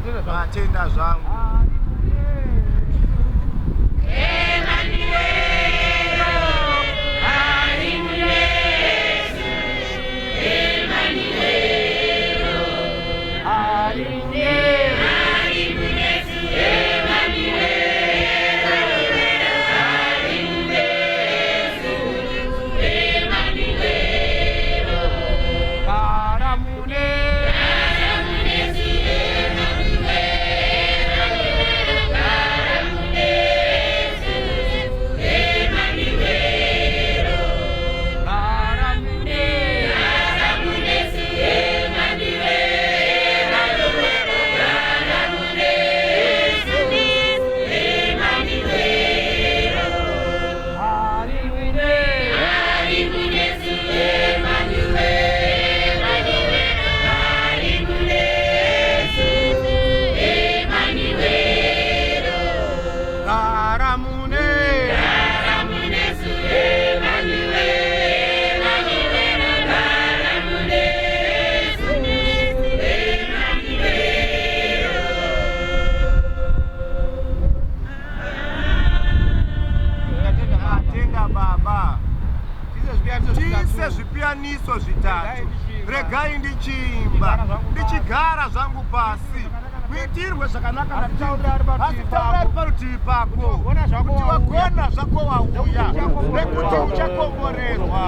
vatenda zvangu. Tise zvipianiso zvitatu, regai ndichimba, ndichigara zvangu pasi. Kuitirwe zvakanaka asi taura ari parutivi pako, kuti wagona zvako wauya, nekuti uchakomborerwa.